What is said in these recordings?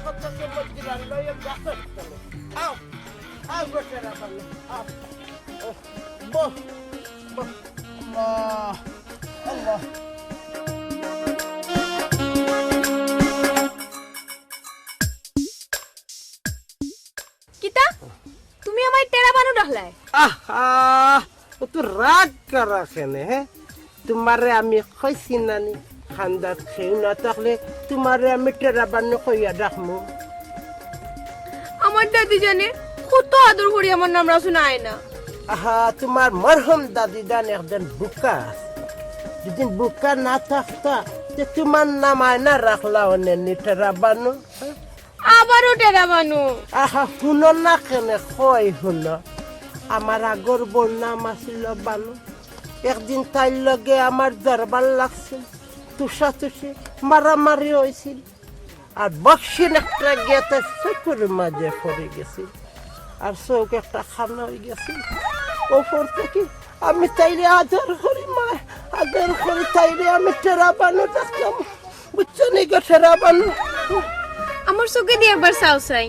করতেছে মজুরান লয়ে গাছের তলে আও আও গোটের বানু আও বহ বহ আল্লাহ আল্লাহ কিতা তুমি আমার টেরা বানু ডাকলাই আহা ও তো রাগ করা কেনে হ্যাঁ তোমারে আমি কইছি নানি খান্দাত খেউ না থাকলে তোমারে আমি টেরা বানু কইয়া ডাকমু আমার দাদি জানে কত আদর করি আমার নাম শোনায় না আহা তোমার মরহুম দাদি দান একদিন বুকা যদি বুকা না থাকতা তো তোমার নাম আয়না রাখলা অনেক টেরা বানু আবারও টেরা বানু আহা শুনো না কেনে কয় শুনো আমার আগর বোন নাম আছিল বানু একদিন তাইর লগে আমার দরবার লাগছিল তুষাতুষি মারামারি হয়েছিল আর বক্সিন একটা গেতে চকুর মাঝে পড়ে গেছিল আর চৌক একটা খানা হয়ে গেছিল ওপর থেকে আমি তাইরে আদর করি মা আদর করি তাইরে আমি টেরা বানু ডাকলাম বুঝছো নি গো টেরা বানু আমার চোখে দিয়ে একবার চাও চাই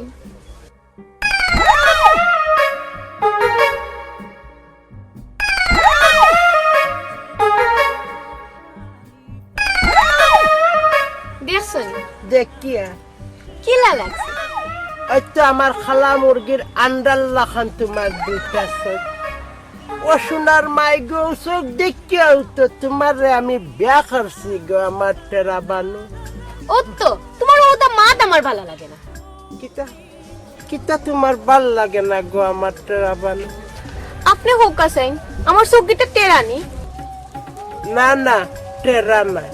দেখছেন দেখিয়া কি লাগছে ওই তো আমার খালা মুরগির আন্ডাল লাখান তোমার দুইটা চোখ ও সোনার মাই গো চোখ দেখিয়াও তো তোমার আমি বিয়া করছি গো আমার টেরা বানু ও তো তোমার ওটা মাত আমার ভালো লাগে না কিতা কিতা তোমার ভাল লাগে না গো আমার টেরা বানু আপনি হোক কাছেন আমার চোখটা টেরা নি না না টেরা নাই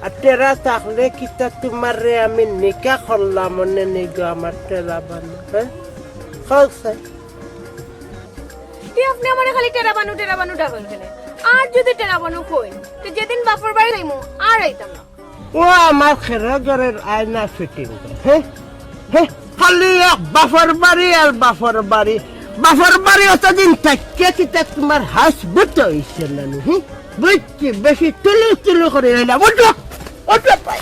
আর টেরা থাকলে কিতা তোমার আমি নিকা করলাম মনে নি গো আমার টেরা বানু হ্যাঁ খাওসাই আপনি আমার খালি টেরা বানু ডাকল কেন আর যদি টেরা বানু কই তো যেদিন বাপর বাড়ি যাইমু আর আইতাম না ও আমার খেরা ঘরের আয়না ফিটিং হ্যাঁ হ্যাঁ খালি এক বাফর বাড়ি আর বাফর বাড়ি অতদিন থাকে কিতা তোমার হাস বুঝতে হয়েছে না হ্যাঁ বুঝছি বেশি তুলু করে রইলাম ওঠো ওঠো পাই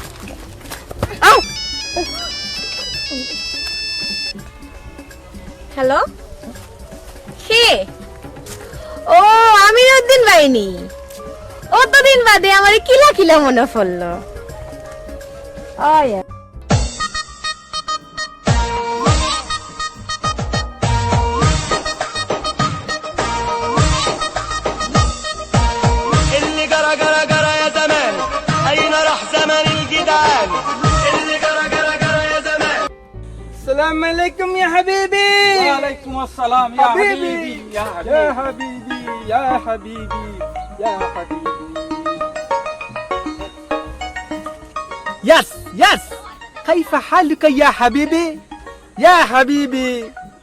আও হ্যালো কে ও আমি ওদিন বাইনি অতদিন বাদে আমার কিলা মনে পড়লো আয়া اللي جرى جرى جرى يا زمان أين راح زمن الجدعان اللي جرى جرى جرى يا زمان السلام عليكم يا حبيبي وعليكم السلام يا حبيبي. حبيبي يا يا حبيبي حبيبي يا حبيبي يا حبيبي يس كيف حالك يا حبيبي يا حبيبي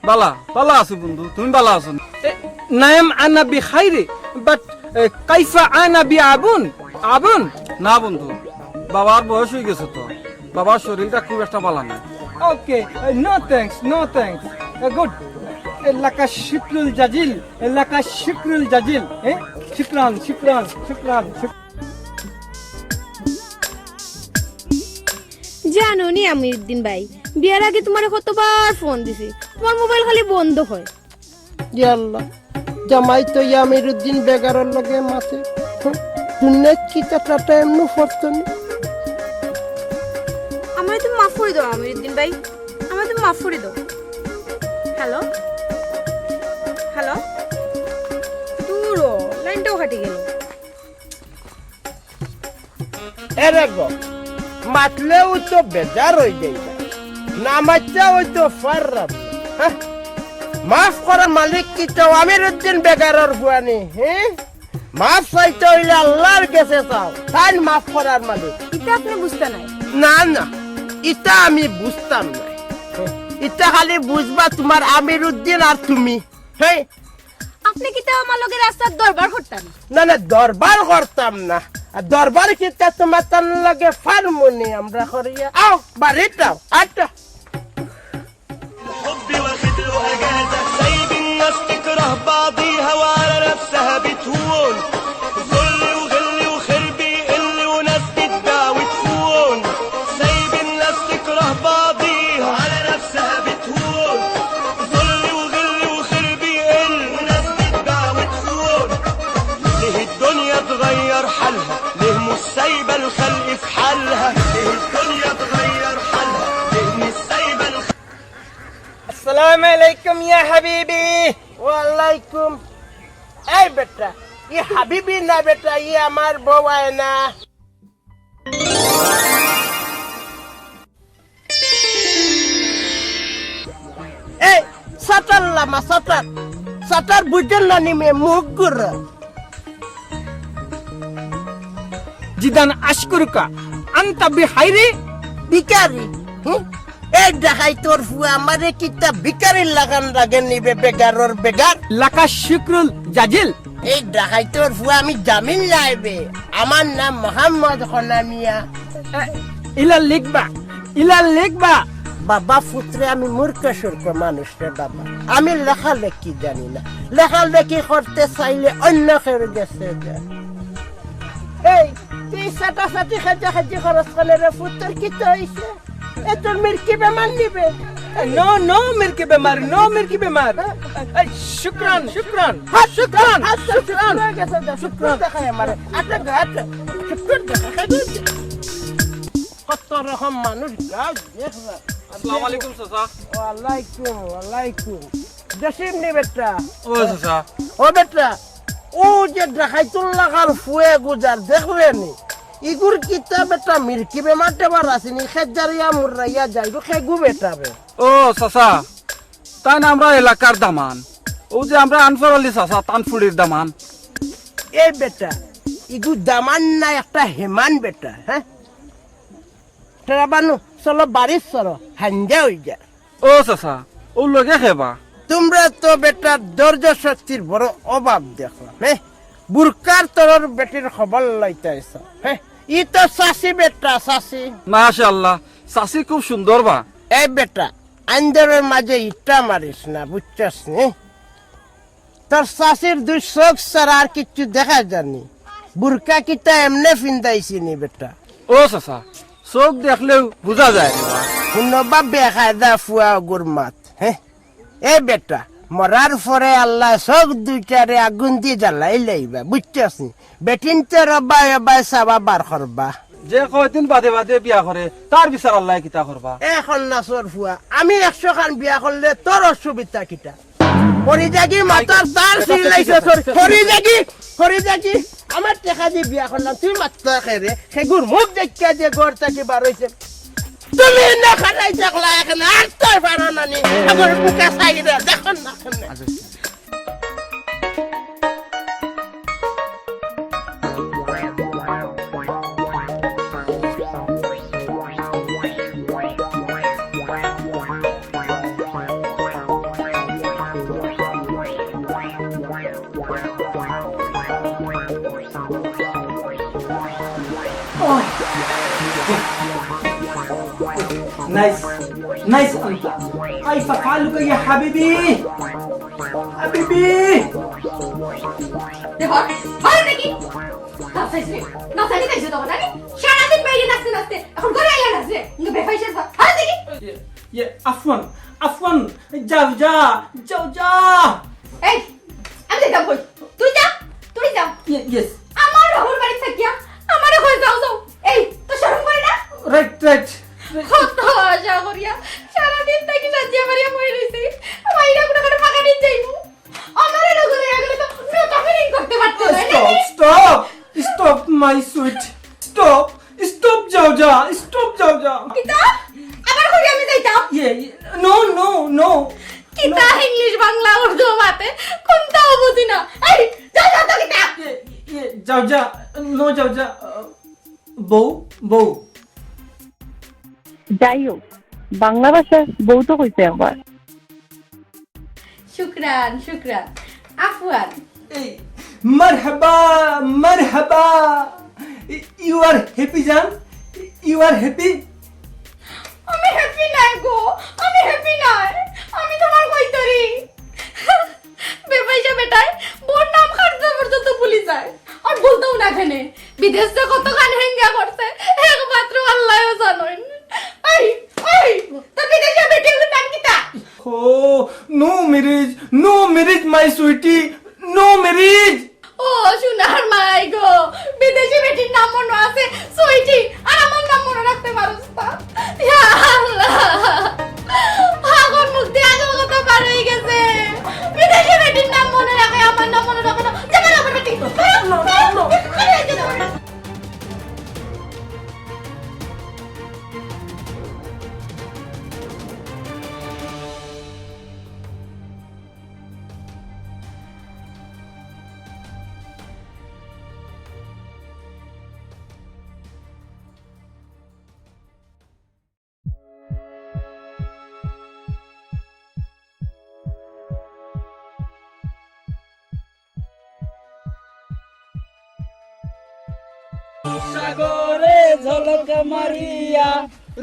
বালা আছো বন্ধু তুমি বালা আছো نعم أنا بخير but كيف أنا بأبون না বন্ধু বাবার বয়স হয়ে গেছে তো বাবার শরীরটা খুব একটা ভালো না Okay, no thanks. Good. لك الشكر الجزيل لك الشكر الجزيل شكرا জানো নি আমিরউদ্দিন ভাই বিয়ার আগে তোমার কতবার ফোন দিছি তোমার মোবাইল খালি বন্ধ হয় ইয়াল্লা জামাই তো আমিরউদ্দিন বেগারের লগে মাছে দুনিয়া কিতা টাটা এমনি ফরতনি আমার তুমি মাফ করে দাও আমিরউদ্দিন ভাই আমার তুমি মাফ করে দাও হ্যালো দূর লাইনটাও কাটি গেল এরে গো মাতলেও তো বেজার হয়ে যাইবা না মাতলেও তো ফাররাম হ্যাঁ মাফ করার মালিক কি তো আমিরউদ্দিন বেগারের বুয়ানি হ্যাঁ মাফ চাইতে হইলে আল্লাহর কাছে চাও তাই মাফ করার মালিক এটা আপনি বুঝতে নাই না এটা আমি বুঝতাম না এটা খালি বুঝবা তোমার আমিরউদ্দিন আর তুমি হ্যাঁ আপনি কি তো আমার লগে রাস্তার দরবার করতেন না দরবার করতাম না আর দরবার কিতা তোমার তার লগে ফার্মনি আমরা করিয়া আও বাড়িটাও আটা حبي واخد له اجازه سايب الناس تكره بعضيها وعلى نفسها بتهون ذل وغل وخربي قل وناس بتباع وتخون سايب الناس تكره بعضيها سايبة الخلق في حالها ليه الدنيا تغير حالها ليه مش سايبة الخلق السلام عليكم يا حبيبي. ওয়ালাইকুম। এই বেটা ই হাবিবি না বেটা, ই আমার বউ না। এই সাটার লামা সাটার সাটার বুঝেন না নিমে মুখ গুর জিদান আশকুরকা আনতা বিহাইরি। ভিকারি। এই দেখাই তোর ফুয়া আমারে কিতা ভিকারি লাগান লাগে নিবে বেগারর বেগার। লাকা শুক্রুল জাজিল। এই দেখাই তোর ফুয়া আমি জামিন লাইবে। আমার নাম মোহাম্মদ খনামিয়া। ইলা লিখবা ইলা লিখবা। বাবা পুত্রে আমি মূর্খ সূর্খ মানুষ রে বাবা, আমি লেখালেখি জানি না। লেখালেখি করতে চাইলে অন্য কেউ গেছে যা। এই তুই সাটা সাটি খাজা খাজি খরচ করলে রে পুত্র কি তো হইছে? এ তোর মির্কি বেমান নিবে। নো নো মির্কি বেমার, নো মির্কি বেমার। শুক্রান শুক্রান শুক্রান শুক্রান শুক্রান দেখায় আমারে। আটা গাট শুক্রান দেখায়। কত রকম মানুষ গাও দেখবা। আসসালামু আলাইকুম চাচা। ওয়ালাইকুম ওয়ালাইকুম। জসিম নি বেটা। ও চাচা, ও বেটা ও যে দেখাইতুল লাগার ফুয়ে গুজার দেখলেনি ইগুর কিতা বেটা মির্কি বেমার টেবার আসিনি খেজারিয়া মুরাইয়া যাইব খেগু বেটাবে। ও চাচা, তাই না আমরা এলাকার দামান, ও যে আমরা আনফরলি চাচা তানফুলির দামান। এই বেটা ইগু দামান না একটা হেমান বেটা। হ্যাঁ তেরা বানু চলো বাড়ির চলো হাঞ্জা হই যা। ও চাচা, ও লগে খেবা। তোমরা তো বেটা ধৈর্য শক্তির বড় অভাব দেখো। হ্যাঁ বুরকার তোর বেটির খবর লইতেছ। হ্যাঁ ই তো চাষি বেটা চাষি। মাশাআল্লাহ, চাচি খুব সুন্দর বা। এই বেটা আন্দরের মাঝে ইটা মারিস না, বুঝছস নি? তোর চাষির দুই চোখ ছাড়া আর কিচ্ছু দেখা যায়নি। বুরকা কিতা এমনে ফিন্দাইছি নি বেটা। ও চাচা, চোখ দেখলেও বোঝা যায় রে বা। শুনবা বেকায়দা ফুয়া গুরমাত। হ্যাঁ এই বেটা মরার পরে আল্লাহ চোখ দুইটারে আগুন দিয়ে জ্বালাই লইবা, বুঝছস নি? বেটিন তো রবাই রবাই চাবা বার করবা। যে কয়দিন বাদে বাদে বিয়া করে তার বিচার আল্লাহ কিতা করবা। এখন নাচর ফুয়া আমি 100 খান বিয়া করলে তোর অসুবিধা কিটা? হরি জাগি মাতার তার সিলাইছে হরি জাগি আমার টাকা দিয়ে বিয়া করলাম, তুই মাত্রা খেরে সেগুর মুখ দেখা যে ঘর থেকে বার হইছে। তুমি না খানাই দেখলা এখন আর তোর পারো না নি আমার বুকে সাইরা দেখো না। نايس نايس أنت. كيف حالك يا حبيبي حبيبي؟ দেখো ভালো নাকি নাচাইছে নাচাইতে দেখছো তখন নাকি সারাদিন বাইরে নাচতে নাচতে এখন ঘরে আইয়া নাচছে ইংগে বেফাইছে ভালো দেখি। يا عفوا عفوا যাও যা যাও যা। এই আমি যেতাম কই, তুই যা তুই যা। يس আমার বাবার বাড়ি থাকিয়া আমারে কই যাও যাও। এই তো শরম করে না? Right right. কত আশা করিয়া সারাদিন থাকি সাজিয়া মারিয়া মরে রইছে, মাইরা কোনো করে ফাঁকা দিন যাইবো। আমারে লগরে আগলে তো নটা ফিলিং করতে পারতো না। Stop stop stop my sweet stop stop যাও যা stop যাও যা। কিতা আবার কই আমি যাইতাম? no no no কিতা ইংলিশ বাংলা উর্দু মাতে কোনটাও বুঝি না। এই যাও যাও তো কিতা। যাও যা নো যাও যা। বউ বউ যাই হোক বাংলা ভাষায় বউ তো কইছে একবার। শুকরান শুকরান আফওয়ান। মারহাবা মারহাবা। ইউ আর হ্যাপি জান, ইউ আর হ্যাপি? আমি হ্যাপি নাই গো, আমি হ্যাপি নাই। আমি তোমার কইতরি বেপয়সা বেটায় বোন নাম খাটতে পর্যন্ত ভুলি যায় আর বলতেও না কেনে বিদেশ যে কত গান হেঙ্গা করছে একমাত্র আল্লাহও জানেন। এই এই তো বিদেশে বেটি হলো নাম কিতা? Oh, no marriage, my sweetie, no marriage. ও সোনার মাই গো, বিদেশি বেটির নাম মনে আছে ঝলক মারিয়া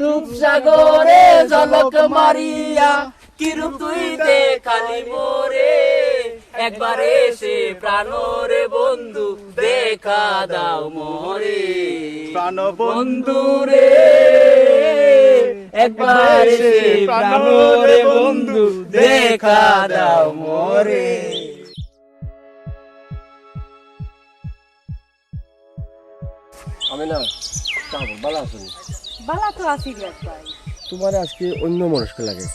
রূপসাগরে ঝলক মারিয়া কি রূপ তুই দেখালি মোরে একবার এসে প্রাণরে বন্ধু দেখা দাও মোরে প্রাণ বন্ধু রে একবার এসে প্রাণরে বন্ধু দেখা দাও মোরে। আমি না ভালো আছো? বালা তো আছি রিয়াজ ভাই। তোমার আজকে অন্য মনস্ক লাগে,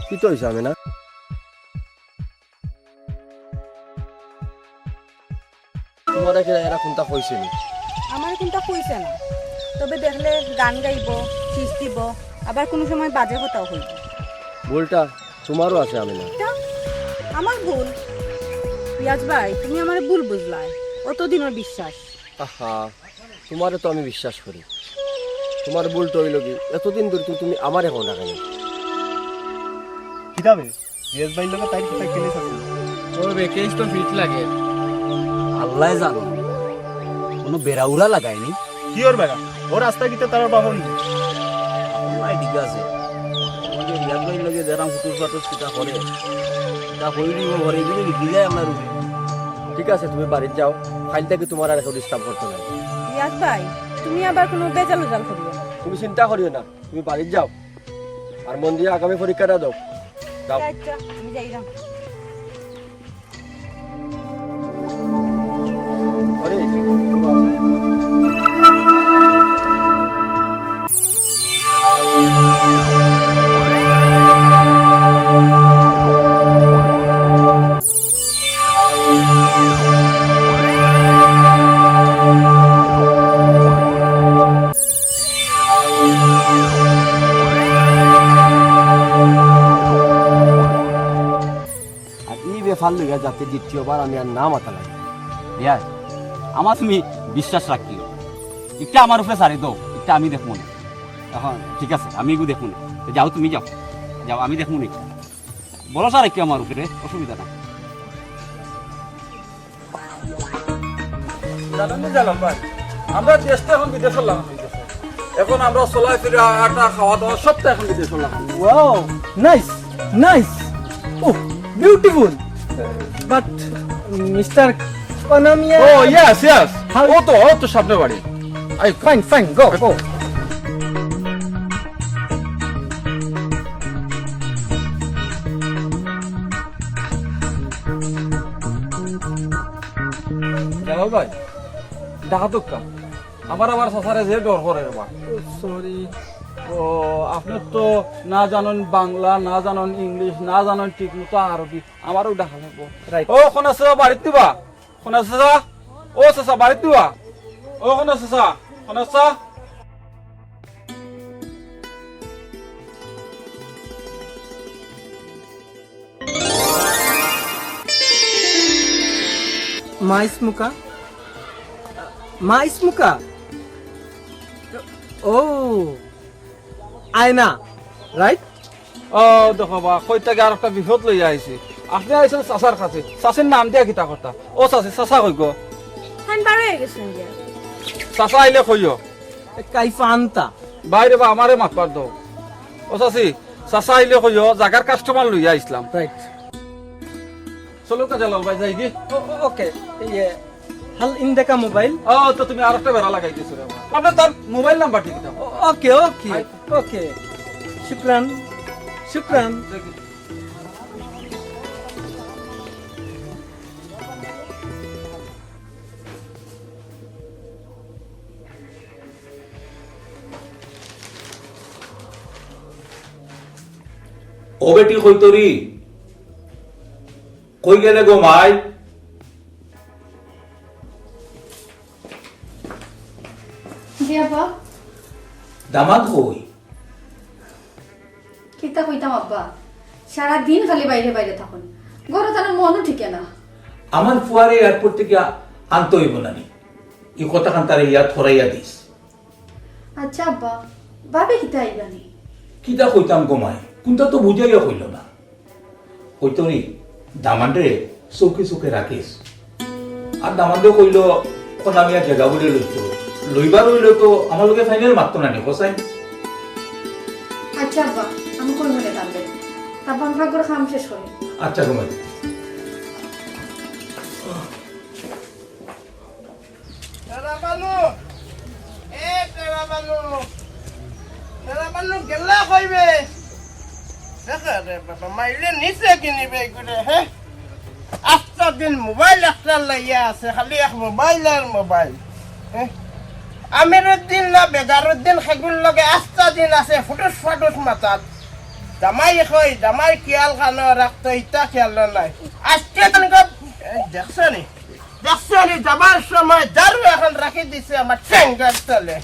কি তো হয়েছে? আমি না তোমার এরা কোনটা হয়েছে নি? আমার কোনটা কইছে না, তবে দেখলে গান গাইব, চিজ দিব, আবার কোনো সময় বাজে কথাও হইব। ভুলটা তোমারও আছে। আমি না আমার ভুল? রিয়াজ ভাই তুমি আমার ভুল বুঝলাই, অতদিনের বিশ্বাস। আহা, তোমারে তো আমি বিশ্বাস করি। তোমার ভুল তো হইল কি, এতদিন ধরে তুমি আমার এখন ডাকেনি। কিতাবে রিয়াজ ভাই লোকে তাই কোথায় খেলে আছে ওর বেকেজ তো ফিট লাগে, আল্লাহ জানো কোনো বেড়াউড়া লাগায়নি। কি ওর বেড়া ওর রাস্তায় গিয়ে তার বাহন আল্লাহ ঠিক আছে। আমাকে রিয়াজ ভাই লাগে দেরাম ফুটুর ফাটুর কিতা করে তা হইলি ঘরে গিয়ে লিখি যায় আমার রুমে। ঠিক আছে, তুমি বাড়িতে যাও, ফাইল থেকে তোমার আর এখন ডিস্টার্ব করতে নাই। রিয়াজ ভাই তুমি আবার কোনো বেজাল উজাল করিও না। তুমি চিন্তা করিও না, তুমি বাড়িতে যাও আর মন দিয়ে আগামী পরীক্ষাটা দাও। যাও। আচ্ছা আমি যাইলাম। আরে, আর এই বেফার লইয়া যাতে দ্বিতীয়বার আমি আর না মাথা লাগে। রিয়াজ আমার তুমি বিশ্বাস রাখিও, একটা আমার উপরে সারি দাও, একটা আমি দেখবো না। এখন ঠিক আছে আমি এগুলো দেখবো না, যাও তুমি যাও, যাও আমি দেখবো না। ভরসা রাখি আমার উপরে, অসুবিধা না। জানাম ভাই, আমরা দেশটা এখন বিদেশের লাগানো হইতেছে। এখন আমরা চলাই ফিরে আটা খাওয়া দাওয়া সবটা এখন বিদেশের লাগানো। Wow, nice, nice. Oh, beautiful. But Mr. Konamiya. ও ইয়েস ইয়েস, ও তো সামনে বাড়ি। I fine, go. জানাল ভাই দেখা তো কাম আমার আবার সাসারে যে ডর করে রে বা। Sorry. ও আপনি তো না জানেন বাংলা, না জানেন ইংলিশ, না জানেন ঠিক মতো আরবি, আমারও দেখা লাগবো। Right. ও কোন আছে বাড়িতে দিবা? কোন আছে ও চাচা বাড়িতে দিবা? ও কোন আছে কোন আছে? Mais muka. Oh, Aina, right? ও দেখো বা কই থেকে আর একটা বিপদ লই আইছি। আপনি আইছেন চাচার কাছে, চাচার নাম দিয়া কিতা কথা। ও চাচি চাচা কই গো? হান বার হয়ে গেছেন রিয়াজ। চাচা আইলে কইও। Kaifa anta? বাইরে বা আমারে মাতবার দাও। ও চাচি চাচা আইলে কইও, জাগার কাস্টমার লইয়া আইছিলাম। Right. চলো কা জালাল ভাই যাই কি? Oh, okay. Yeah. Hal indeka mobile? ও তো তুমি আর একটা বেড়া লাগাই দিছো রে। আপনি তার মোবাইল নাম্বার ঠিক দাও। Okay. Shukran. ও বেটি কই তরি কই গেলে গো মাই? জি আব্বা। দামাদ কই? কিতা কইতাম আব্বা, সারাদিন খালি বাইরে বাইরে থাকুন, ঘরে তার মনও ঠিকে না। আমার ফুয়ারে এয়ারপোর্ট থেকে আনতে হইব নানি, এই কথা খান তার ইয়া থরাইয়া দিস। আচ্ছা আব্বা, ভাবে কিতা আইবানি? কিতা কইতাম গো মাই, কোনটা তো বুঝাইয়া কইল না। কই তরি দামানরে চৌকে চৌকে রাখিস। আর দামানরে কইল কোন আমি আর জায়গা বলে লইতো, লইবার হইলে তো আমার লোকে ফাইনাল মারতো না নি হোসাইন। আচ্ছা আব্বা আমি কই মনে তাহলে তারপর আমরা করে কাম শেষ করি। আচ্ছা ঘুমাই। তেরাবানু এ তেরাবানু গেলা কইবে দেখা রে বাবা মাইলে নিচে কিনিবে করে হে আস্তা দিন মোবাইল একটা লইয়া আছে খালি এক মোবাইল আর মোবাইল হ্যাঁ আমিরুদ্দিন না বেগারুদ্দিন সেগুন লগে আস্তা দিন আছে ফুটুস ফাটুস মাতাত জামাই কই জামাই কিয়াল খানো রাখতো ইটা খেয়াল নাই আজকে তেনেকা দেখছনি যাবার সময় দারু এখন রাখি দিছে আমার ঠেঙ্গার তলে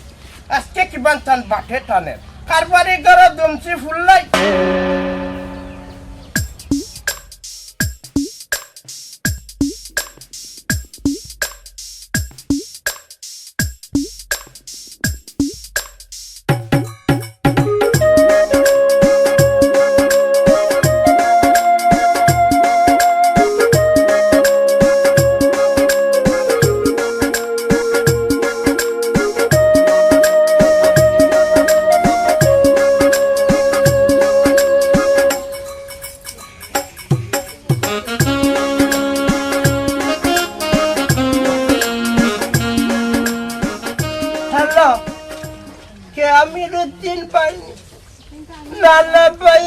আজকে কিমান টান বাটে টানে কারবারি গড় দমচি ফুললাই হ্যালো কে আমিরুদ্দিন ভাই না না ভাই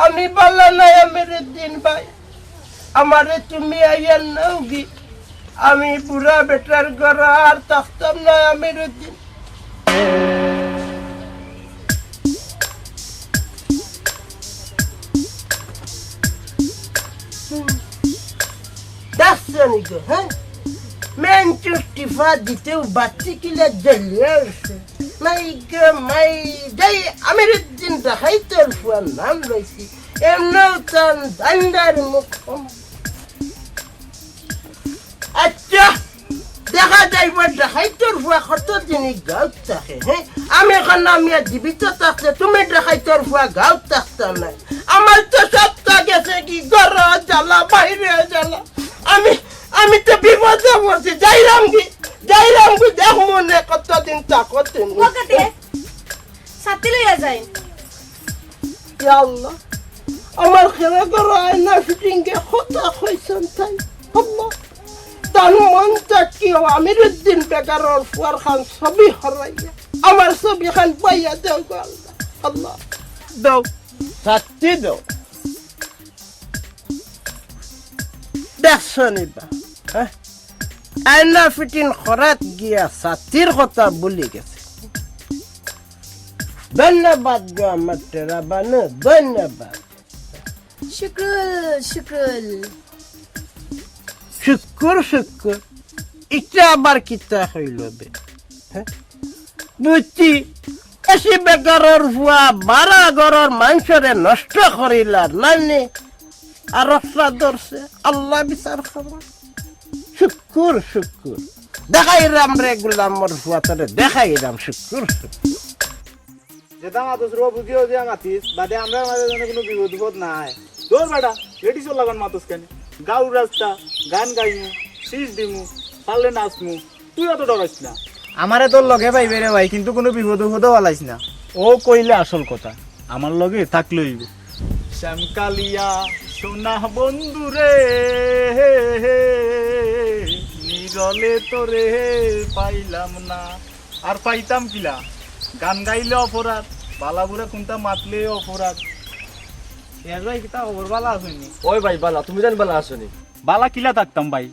আমি বলা নাই আমিরুদ্দিন ভাই আমারে তুমি আইয়ার নাওগি আমি বুড়া বেটার ঘর আর থাকতাম না আমিরুদ্দিন দেখছনি গো হ্যাঁ মেন চুষ্টিফা দিতেও বাচ্চি কিলে জ্বলিয়ে উঠছে মাই গো মাই যাই আমিরুদ্দিন দেখাই তোর ফুয়ার নাম রয়েছি এমনও তার দান্ডার মুখ আচ্ছা দেখা যাইব দেখাই তোর ফুয়া কত দিনই গাঁত থাকে হ্যাঁ আমি এখন আমি জীবিত থাকতে তুমি দেখাই তোর ফুয়া গাঁত থাকতাম না আমার তো সপ্তাহ গেছে কি ঘর জ্বালা বাইরে জ্বালা আমি তো বিপদে পড়ছি যাইরাম কি দেখ মনে কতদিন থাকো তুমি ওকে সাথে লইয়া যাই ইয়া আল্লাহ আমার খেলা করো আয়না ফিটিং কে কথা কইছেন তাই আল্লাহ তার মন কি আমিরুদ্দিন বেকারর ফুয়ার খান ছবি হরাইয়া আমার ছবি খান পাইয়া দেও গো আল্লাহ আল্লাহ দাও সাথী দাও দেখছো নিবা হ্যাঁ আয়না ফিটিং খরাত গিয়া সাথীর কথা ভুলে গেছে ধন্যবাদ গো আমার টেরা বানু ধন্যবাদ শুক্র এটা আবার কিতা হইল বে বুঝছি বেশি বেকারর ভুয়া বারা ঘরের মানুষরে নষ্ট করিলার নানি আর রফরা ধরছে আল্লাহ বিচার খবর শুক্র দেখাইরাম রে গুলামর ভুয়া তোরে দেখাইরাম শুক্র যেটা মাতুস রো বুঝিও দিয়া মাতিস বাদে আমরা মাঝে কোনো বিপদ নাই তোর বেটা লেডিস লাগান মাতুস কেন গাউ রাস্তা গান গাইমু শীষ দিমু পারলে নাচমু তুই অত ডরাইস না আমারে তোর লগে পাইবে রে ভাই কিন্তু কোনো বিপদ ওলাইস না ও কইলে আসল কথা আমার লগে থাকলেই শ্যামকালিয়া সোনা বন্ধু রে নিরলে তোরে পাইলাম না আর পাইতাম কিলা গান গাইলে অপরাধ বালাবুরা কোনটা মাতলে অপরাধ ভাই কিতা খবর বালা আসেনি ওই ভাই বালা তুমি জান বালা আসনি বালা কিলা থাকতাম ভাই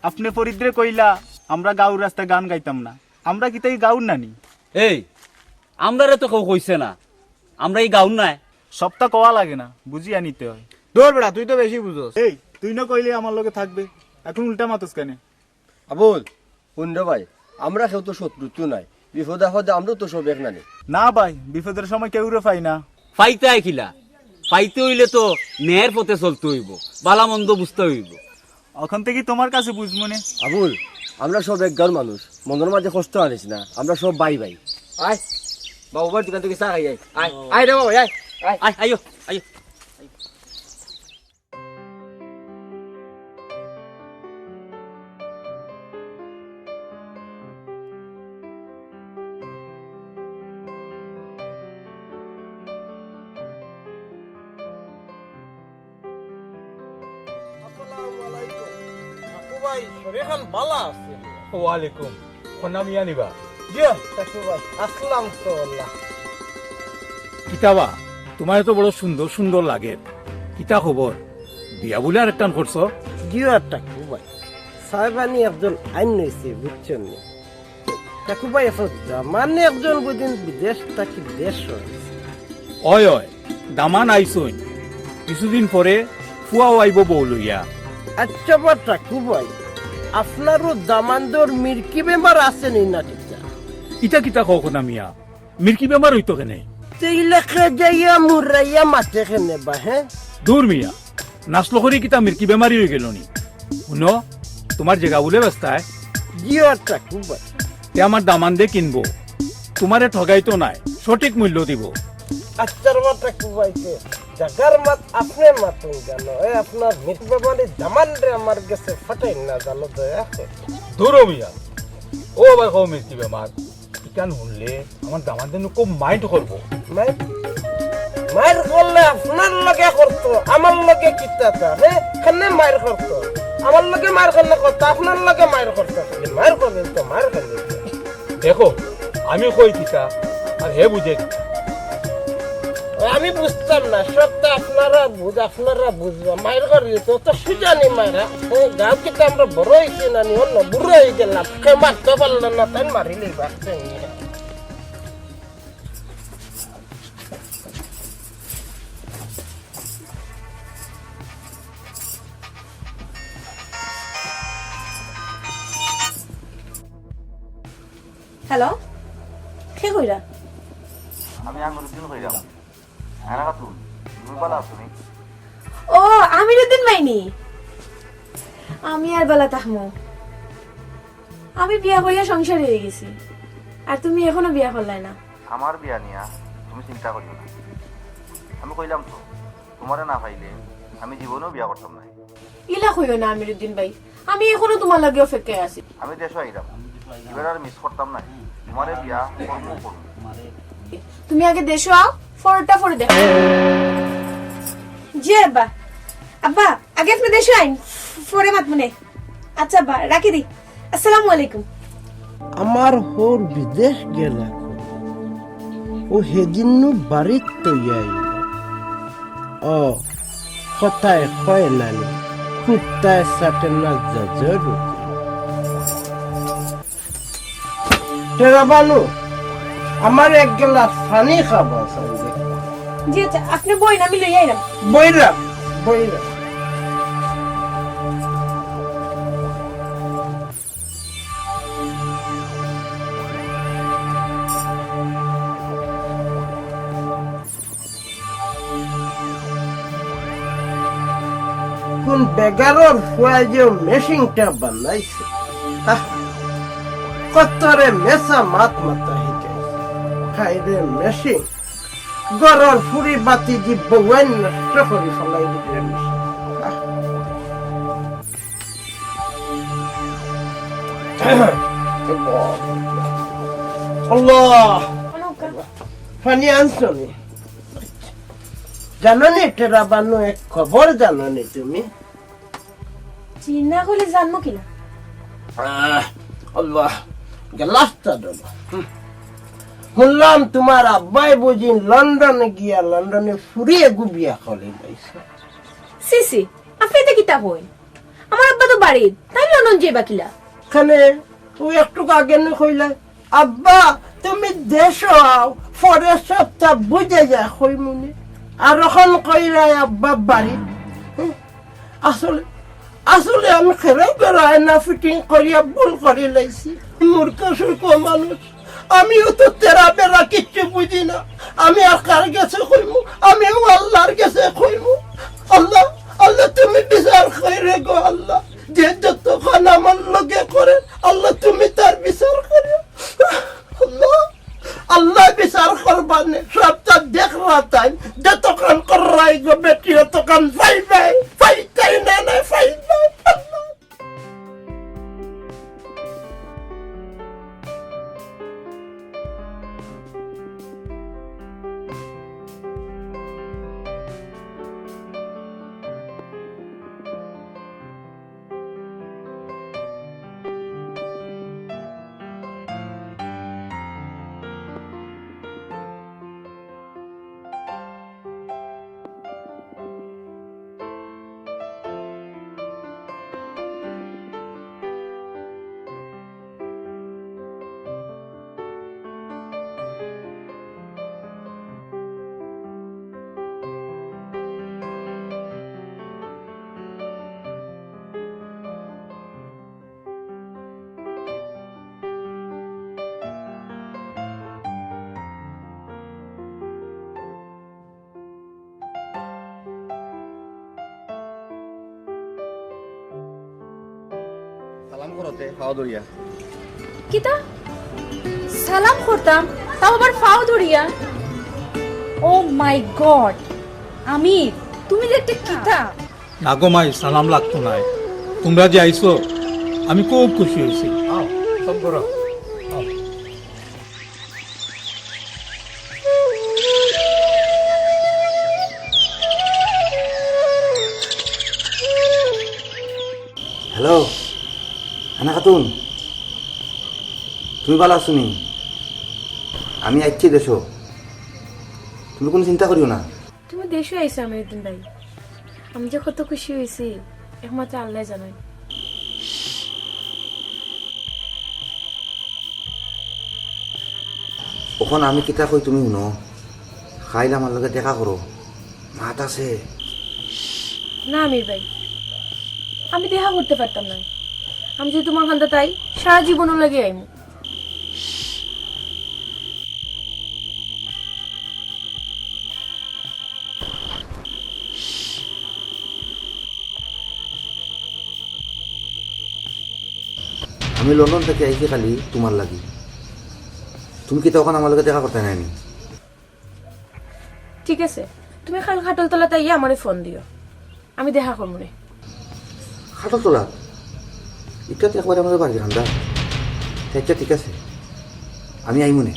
আপনি ফরিদ্রে কইলা আমরা গাঁও রাস্তায় গান গাইতাম না আমরা কিতাই গাউন নানি এই আমরারে তো কেউ কইছে না আমরা এই গাউন নাই সবটা কোয়া লাগে না বুঝিয়া নিতে হয় দৌড় বেড়া তুই তো বেশি বুঝোস এই তুই না কইলে আমার লগে থাকবে এখন উল্টা মাতুস কেন আবুল পুণ্য ভাই আমরা কেউ তো শত্রুত্ব নাই বিপদ আপদে আমরা তো সব এক নানি না ভাই বিপদের সময় কেউ রে পাই না ফাইতে আইখিলা ফাইতে হইলে তো ন্যায়ের পথে চলতে হইব বালা মন্দ বুঝতে হইব এখন থেকে তোমার কাছে বুঝবো নে আবুল আমরা সব একগার মানুষ মনের মাঝে কষ্ট আনিস না আমরা সব ভাই আয় বাবুবার দোকান থেকে চা খাই আয় রে বাবা আয় আইও আইও ভাই শরীরখান ভালো আছে ওয়ালাইকুম খন্না মিয়া নিবা জিও টাকু ভাই আসলাম তো আল্লাহ কিতাবা তোমার তো বড় সুন্দর সুন্দর লাগে কিতা খবর বিয়া বলে আর একটা করছো জিও টাকু ভাই সাহেবানি একজন আইন হয়েছে বুঝছেন টাকু ভাই এখন মানে একজন বুদিন বিদেশ থাকি দেশ হয়েছে অয় অয় দামান আইসইন কিছুদিন পরে ফুয়াও আইব বউ লইয়া আচ্ছা বা টাকু ভাই আপনারও দামান্দর মির্কি বেমার আছেনি না টিকা ইটা কিতা কও খন্না মিয়া মির্কি বেমার হইতো কেনে তেইলেকে যাইয়া মুরাইয়া মাতে খেনে বা হ্যাঁ দূর মিয়া নাচলো করে কিতা মির্কি বেমারি হয়ে গেল নি শুনো তোমার জায়গা বলে ব্যস্তায় জিও টাকু ভাই তে আমার দামান দিয়ে কিনবো তোমারে ঠগাই তো নাই সঠিক মূল্য দিব আচ্ছার মাতা কুবাইছে জাগার মাত আপনি মাতুন জানো এ আপনার মিট বেমারি দামান রে আমার গেছে ফাটাই না জানো দয়া দূর মিয়া ও আবার কও মির্কি বেমার ইকান শুনলে আমার দামান দিয়ে খুব মাইন্ড করবো মায়ের মায়ের করলে আপনার লগে করতো আমার লগে কিতাতা হ্যাঁ কেন মায়ের করতো আমার লগে মায়ের কেন করতো আপনার লগে মায়ের করতো মায়ের করলেন তো মায়ের করলেন দেখো আমি কই কিতা আর হে বুঝে আমি বুঝতাম না সবটা আপনারা বুঝবা মায়ের করি তো তো সুজানি মায়েরা গাঁও কিন্তু আমরা বড় হয়েছি না নি অন্য বুড়ো হয়ে গেলাম কে মারতে পারলাম না তাই মারিলে বাচ্চা হ্যালো কে কইরা আমি আঙ্গুরুদ্দিন কইরাম আনা কাতুন তুমি ভালো আছো নি ও আমিরুদ্দিন মাইনি আমি আর বেলা তাহমু আমি বিয়া করিয়া সংসার হয়ে গেছি আর তুমি এখনো বিয়া করলাই না আমার বিয়া নিয়া তুমি চিন্তা করিও না আমি কইলাম তো তোমারে না পাইলে আমি জীবনেও বিয়া করতাম না ইলা কইও না আমিরুদ্দিন ভাই আমি এখনো তোমার লাগে অপেক্ষায় আছি আমি দেশে আইলাম এবার আর মিস করতাম না তোমারে বিয়া করবো করবো তুমি আগে দেশো আও ফরটা ফরে দেখো জি আব্বা আব্বা আগে আপনি দেশো আইন ফরে মাত মনে আচ্ছা আব্বা রাখি দি আসসালামু আলাইকুম আমার হোর বিদেশ গেলা ও হেদিন বাড়িত তৈয়াই ও কথায় হয় নানি কুত্তায় সাটে না জরুরি টেরা বানু আমার এক গ্লাস পানি খাবো সঙ্গে জি আচ্ছা আপনি বই না আমি লই আইলাম বইরা কোন বেগারর ফুয়াই যে মেশিনটা বানাইছে কতরে মেসা মাত মাতা হিকাইছে খাইরে মেশিন গরর ফুরি বাতি দি বউয়েন নষ্ট করে ফেলাই দিলে মেশিন আল্লাহ পানি আনছনি জাননি টেরা বানু এক খবর জাননি তুমি চিন্তা করলে জানবো কিনা আল্লাহ গ্লাসটা দেবো শুনলাম তোমার আব্বাই বুঝি লন্ডনে ফুরিয়ে গুবিয়া করে পাইছে সিসি আপনি তো কিতাব হই আমার আব্বা তো বাড়ি তাই লন্ডন যাইবা কিলা খানে তুই একটু আগে নে কইলে আব্বা তুমি দেশো আও পরে সপ্তাহ বুঝে যা কই মনে আর এখন কইরা আব্বা বাড়ি আসলে আমি খেলেও বেড়ায় না ফিটিং করিয়া ভুল করে লাইছি মূর্খ সুর্খ মানুষ আমিও তো তেরা বেড়া কিচ্ছু বুঝি না আমি আর কার গেছে কইমু আমিও আল্লাহর গেছে কইমু আল্লাহ আল্লাহ তুমি বিচার করে গো আল্লাহ যে যতক্ষণ আমার লগে করে আল্লাহ তুমি তার বিচার করে আল্লাহ আল্লাহ বিচার করবানে সবটা দেখলা তাই যতক্ষণ করাই গো বেটি ততক্ষণ ফাইতাই না ফাইতাই করতে খাওয়া দরিয়া কিতা সালাম করতাম তাও আবার ফাও ধরিয়া ও মাই গড আমির তুমি যে একটা কিতা না গো মাই সালাম লাগতো নাই তোমরা যে আইছো আমি খুব খুশি হয়েছি সব করো হ্যালো হানা খাতুন তুমি ভালো আছো নি আমি আইছি দেশো তুমি কোনো চিন্তা করিও না তুমি দেশে আইছো আমিরুদ্দিন ভাই আমি যে কত খুশি হয়েছি একমাত্র আল্লাহ জানাই ওখানে আমি কিতা কই তুমি শুনো খাইলে আমার লগে দেখা করো মাত আছে না আমির ভাই আমি দেখা করতে পারতাম না আমি যদি তোমার খান্দা তাই সারা জীবনও লাগে আইমু আমি লন্ডন থেকে আইছি খালি তোমার লাগি তুমি কি তখন আমার লগে দেখা করতে নাইনি ঠিক আছে তুমি খাল খাটল তলা তাই আমারে ফোন দিও আমি দেখা করবো না খাটল তোলা এটা তো একবারে আমাদের বাড়ি খান্দা আচ্ছা ঠিক আছে আমি আইমুনে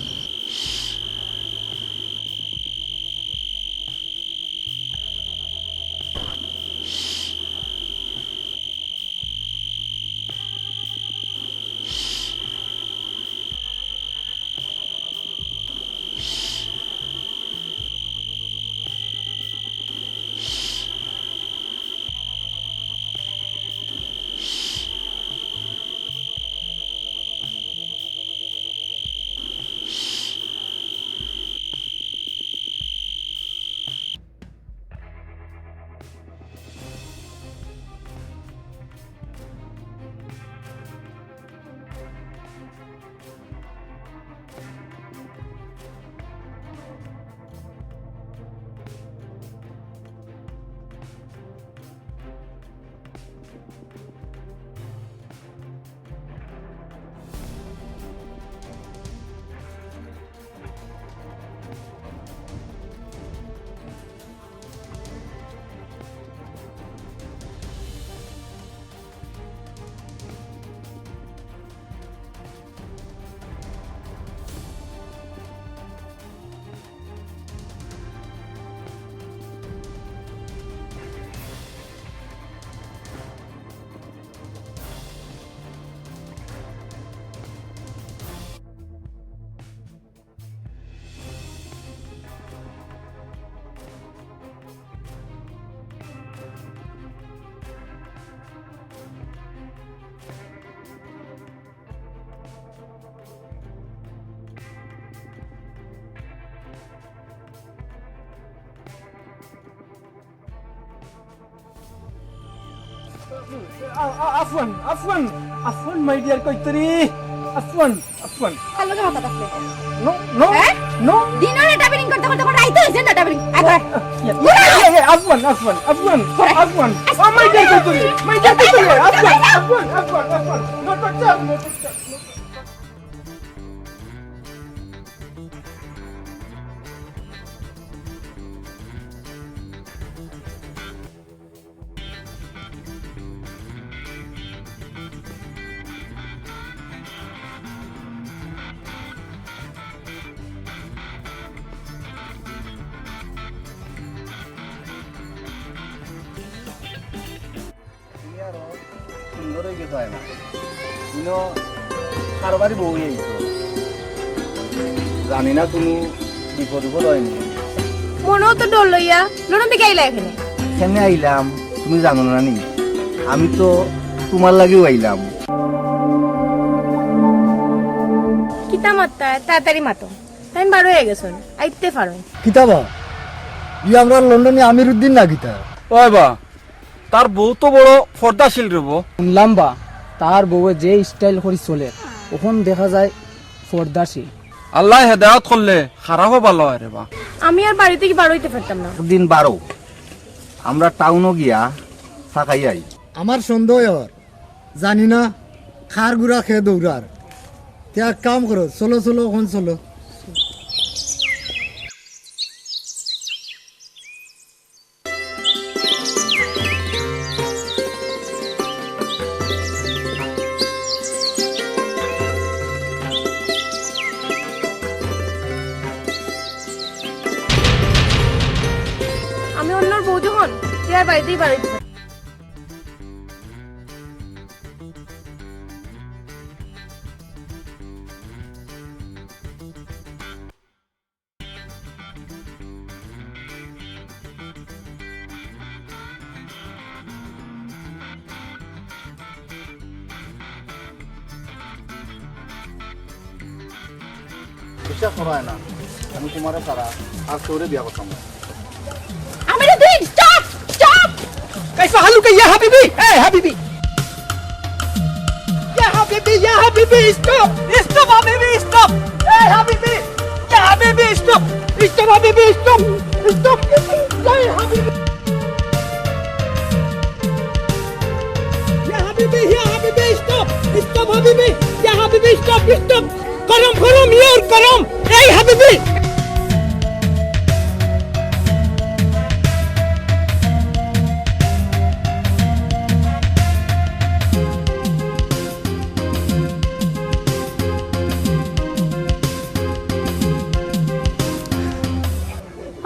আফওয়ান মাই ডিয়ার কৈতরি আফওয়ান হ্যালো কথা কাছে নো নো নো দিনরে ডাবলিং করতে করতে রাইতে হইছে না ডাবলিং আবার আফওয়ান ও মাই ডিয়ার কৈতরি আফওয়ান নো টাচ সুন্দর হয়ে গেছে না ইনো কারবারি বউ হয়েছো জানি না কোনো বিপদ হয়নি মনেও তো ডর লইয়া লড়ন থেকে আইলা এখানে কেমনে আইলাম তুমি জানো না নি আমি তো তোমার লাগেও আইলাম কিতা মাত্তা তাড়াতাড়ি মাতো টাইম 12 হয়ে গেছে আইতে পারো কিতাবা ই আমরা লন্ডনে আমিরুদ্দিন না কিতা ওই বা তার বউ তো বড় পর্দাশীল রেব শুনলাম বা তার বউয়ে যে স্টাইল করে চলে ওখান দেখা যায় পর্দাশীল আল্লাহ হেদায়ত করলে খারাপও ভালো হয় রে বা আমি আর বাড়ি থেকে বার হইতে পারতাম না দিন 12 আমরা টাউনও গিয়া থাকাই আই আমার সন্দেহ জানি না খার গুড়া খেয়ে দৌড়ার তে এক কাম করো চলো চলো ওখান চলো আমি অন্যর বউ যখন তুই আর বাড়িতেই বাড়িতে থাক। বিশ্বাস করা হয় না আমি তোমার সারা আর তোরে বিয়া করতাম না। Amiruddin stop stop كيف حالك يا حبيبي؟ ايه حبيبي يا حبيبي يا حبيبي ستوب ستوب حبيبي ستوب ايه حبيبي يا حبيبي ستوب ستوب حبيبي ستوب ستوب يا حبيبي يا حبيبي يا حبيبي ستوب ستوب حبيبي يا حبيبي ستوب ستوب كرم كرم يور كرم ايه حبيبي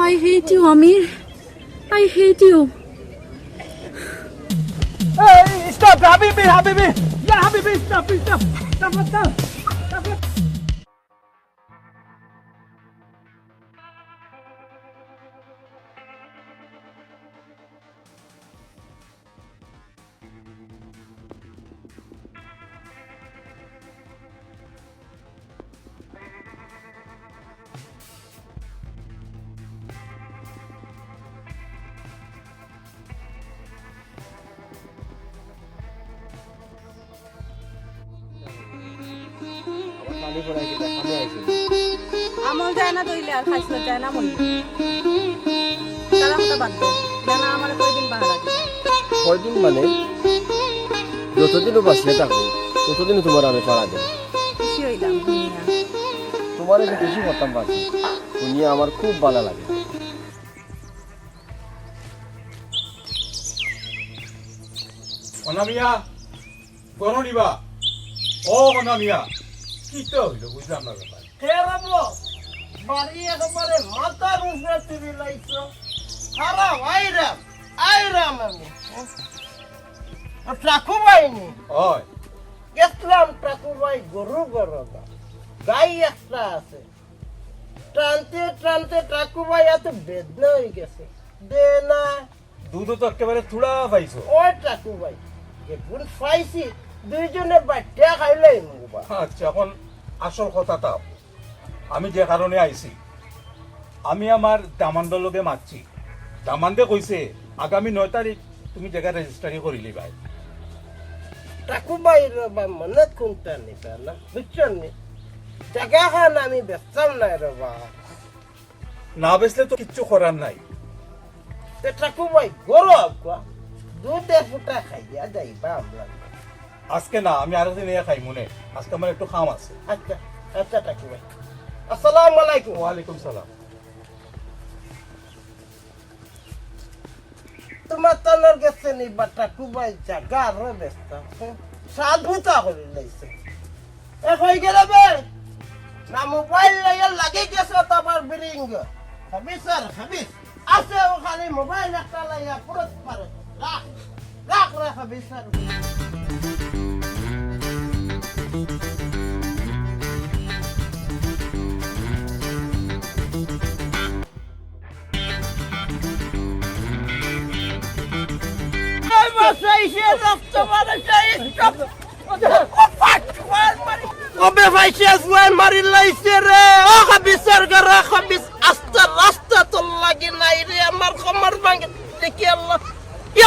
I hate you, Amir. I hate you. Hey, stop, Habibi, Habibi. Yeah, Habibi, stop, stop, stop, stop. আমল যায় না দইলে আর খাইছ যায় না মন তারা মতো বাদ দাও জানা আমার কয়দিন বাহারা দিবে কয়দিন মানে যতদিনও বাঁচিয়ে থাকো ততদিনও তোমার আমি পাড়া দেব খুশি হইলাম দুনিয়া তোমার যে বেশি করতাম পারছি দুনিয়া আমার খুব ভালো লাগে অনামিয়া গরো নিবা ও অনামিয়া কি তো হইল বুঝলাম না ব্যাপার খেরাবো বাড়ি একেবারে মাথার উপরে তুলে লাইছো খারাপ আইরাম আমি ট্রাকু বাইনি ওই গেছিলাম ট্রাকু বাই গরু গরবা গাই একটা আছে টানতে টানতে ট্রাকু বাই এত বেদনা হয়ে গেছে দে না দুধ তো একেবারে থুড়া পাইছো ওই ট্রাকু বাই যেগুন পাইছি দুইজনে বাটিয়া খাইলেই মুবা আচ্ছা এখন আসল কথাটা আমি যে কারণে আইছি আমি আমার দামান্ডর লগে মারছি দামান্ডে কইছে আগামী 9 তারিখ তুমি জায়গা রেজিস্ট্রারি করিলি ভাই ট্রাকু বাই রবা মনে কোনটা নিবা না বুঝছেন নি জায়গা খান আমি বেচতাম না রবা না বেচলে তো কিচ্ছু করার নাই তে ট্রাকু বাই গরু আকুয়া দুধে ফুটা খাইয়া যাইবা আমরা আজকে না আমি আরো দিন খাই মনে আজকে আমার একটু খাম আছে আচ্ছা আচ্ছা ট্রাকু বাই আসসালামু আলাইকুম ওয়ালাইকুম সালাম তোমার তনর গেছে নি বা ট্রাকু বাই জায়গা আরো বেচতাম সাধুতা করে লাইছে এ হয়ে গেল বে না মোবাইল লাইয়া লাগে গেছে তোমার বিরিঙ্গ হাবিস আর হাবিস আছে ওখানে মোবাইল একটা লাইয়া পুরো পারে রাখ রাখ রাখ হাবিস আর কবে ভাইসে জুয়ান মারি লাইছে রে ও হাবিসের গরা হাবিস আস্তে রাস্তা তো লাগি নাই রে আমার কমর ভাঙে দেখি আল্লাহ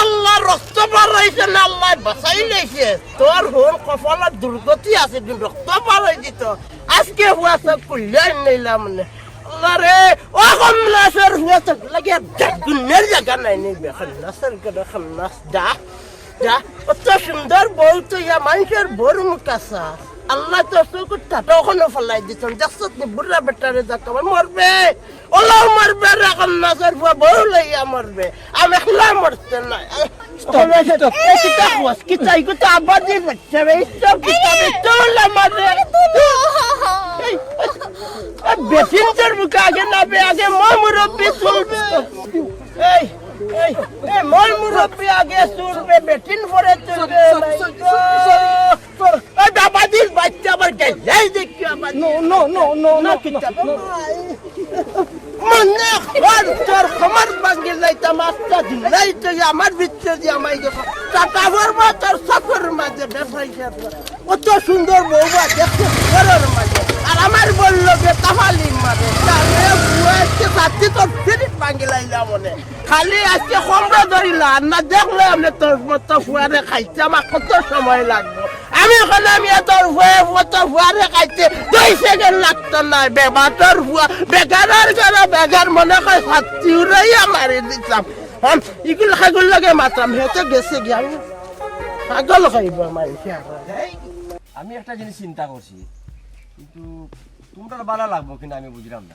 আল্লাহ রক্ত বাড়াইছে না আল্লাহ বাঁচাই লাইছে তোর হোর কপালে দুর্গতি আছে দিন রক্ত বাড়াই দিত আজকে হুয়া সব কল্যাণ নিলাম না আল্লাহ রে ও কমলাসের হুয়া সব লাগে দুনিয়ার জায়গা নাই নেই খান্নাসের গরা খান্নাস দা যা অত সুন্দর বউ তুই মানুষের বড় মুখ আসা আল্লাহ তো চকুরটা তখনও ফেলাই দিচ্ছেন দেখছো বুড়া বেটারে যাকে মরবে ওলাও মরবে রাখন নাচের বউ লইয়া মরবে আমি একলা মরতে নাই কিতাই কুতা আবাদি বাচ্চা স্টপ কিতাবে তোলা মারে বেশিন তোর মুখে আগে নাবে আগে মই মুরব্বী চলবে এই এই এই মই মুরব্বী আগে চলবে বেটিন পরে চলবে আবাদির বাচ্চা আবার যাই দেখি আবার no no no no no কিতাব মনে খর তোর খমর ভাঙ্গি লাইতাম আস্তা দিলাই তো আমার ভিতরে যে আমায় দেখো টাটাভর মা তোর সফর মাঝে ব্যবসায়ী কত সুন্দর বউবা দেখো ঘরের মাঝে আর আমার বললো যে তাহালি মারে তাহলে বুয়াকে সাথে তোর ফিরিট ভাঙ্গি লাইলাম মনে খালি আজকে কমরা ধরিলা আর না দেখলে আমি তোর মতো ফুয়ারে খাইতে আমার কত সময় লাগবে আমি ওখানে আমি তোর ফুয়ারে খাইতে 2 সেকেন্ড লাগতো না বেবাতর ফুয়া বেগারের ঘরে বেগার মনে হয় ছাত্রী উড়াইয়া মারি দিতাম ইগুলো খাগুল লাগে মাতাম হেতে গেছে গিয়ে আমি পাগল খাইব মানুষে আমি একটা জিনিস চিন্তা করছি কিন্তু তোমরা ভালো লাগবো কিনা আমি বুঝলাম না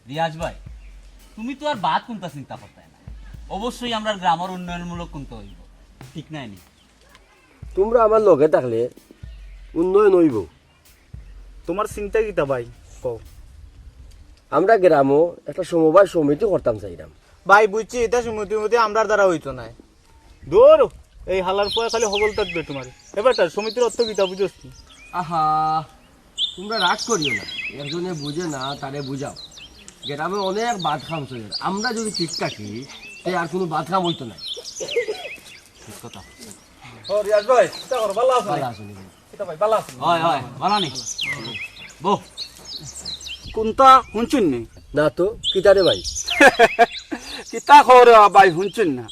রিয়াজ ভাই তুমি তো আর বাদ কোনটা চিন্তা করতে না অবশ্যই আমরা গ্রামের উন্নয়নমূলক কোনটা হইব ঠিক নাই নি তোমরা আমার লগে থাকলে উন্নয়ন হইব তোমার চিন্তা কিতা ভাই কও আমরা গ্রামও একটা সমবায় সমিতি করতাম চাইলাম ভাই বুঝছি এটা সমিতি আমরার দ্বারা হইতো না দূর এই হালার পরে খালি হবল থাকবে তোমার এবার সমিতির অর্থ কিতা বুঝোস কি আহা তোমরা রাগ করিও না একজনে বুঝে না তারে বুঝাও গ্রামে অনেক বাদ খাম চলে আমরা যদি ঠিক থাকি তাই আর কোনো বাদ খাম হইতো না ঠিক কথা ও রিয়াজ ভাই তা কর ভালো আছো ভালো আছো নি? এটা ভাই ভালো আছো হয় হয় ভালো নি বো কোনটা শুনছুন নি না তো কিতারে ভাই কিতা খবর ভাই শুনছুন না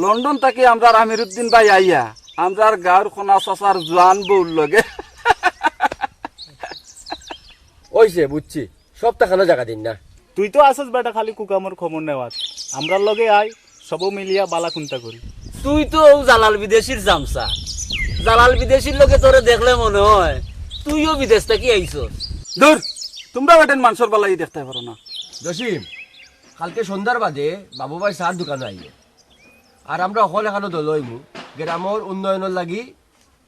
লন্ডন থেকে আমরা আমিরুদ্দিন ভাই আইয়া আমরার গাঁর কোনা চাচার জোয়ান বউর লগে ওইছে বুঝছি সপ্তাহখানা জায়গা দিন না তুই তো আসস বেটা খালি কুকামর খবর নেওয়ার আমরার লগে আয় সব মিলিয়া বালা কুন্তা করি তুই তো জালাল বিদেশির জামসা জালাল বিদেশির লোকে তোরে দেখলে মনে হয় তুইও বিদেশ থেকে আইছস দূর তোমরা বেটেন মানুষের বেলাই দেখতে পারো না জসিম কালকে সন্ধ্যার বাদে বাবু ভাই চার দোকানে আইয়ে আর আমরা অকল এখানে দলইমু গ্রামের উন্নয়নের লাগি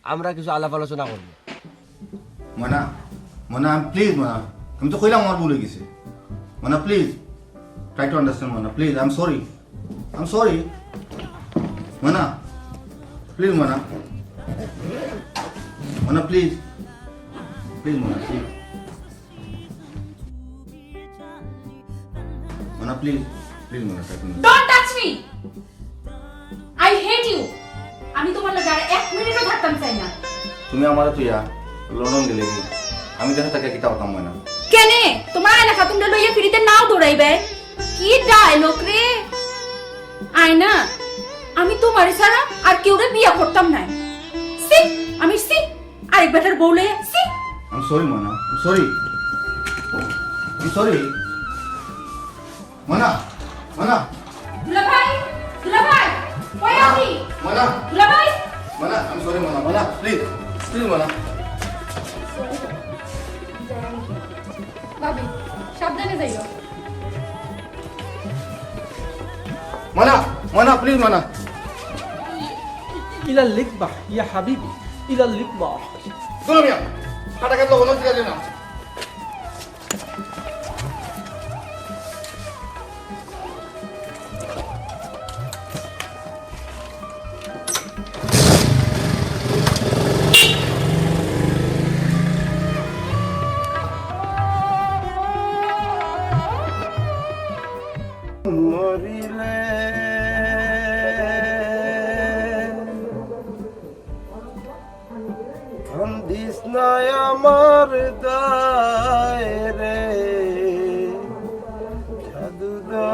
আমরা কিছু আলাপ আলোচনা করব মনা মনা প্লিজ মনা আমি তো কইলাম আমার ভুল হয়ে গেছে মনা প্লিজ ট্রাই টু আন্ডারস্ট্যান্ড মনা প্লিজ আই এম সরি মনা প্লিজ মনা মনা প্লিজ মনা প্লিজ মনা প্লিজ মনা don't touch me I hate you আমি তোমার লগে আর 1 মিনিটও থাকতাম চাই না তুমি আমার তুইয়া লন্ডন গেলে কি আমি দেখা তাকে কিতা হতাম মনা কেনে তোমার আয়না খাতুনটা লইয়া ফিরিতে নাও দৌড়াইবে কি ডায়লগ রে আয়না আমি তোমার ছাড়া আর কেউরে বিয়া করতাম না সি আমি সি আরেক বেটার বউ লইয়া C I'm sorry, Mana. I'm sorry. Mana. দুলাভাই কই আছি Mana. দুলাভাই Mana. I'm sorry, Mana. Mana, please. Mana. ভাবি সাবধানে যাইও Mana, please, Mana. إلى اللقبة يا حبيبي إلى اللقبة Tolong ya. Katakan lo tidak ada nama. মরিলে কান্দিস না আমার দায় রে সাধুদা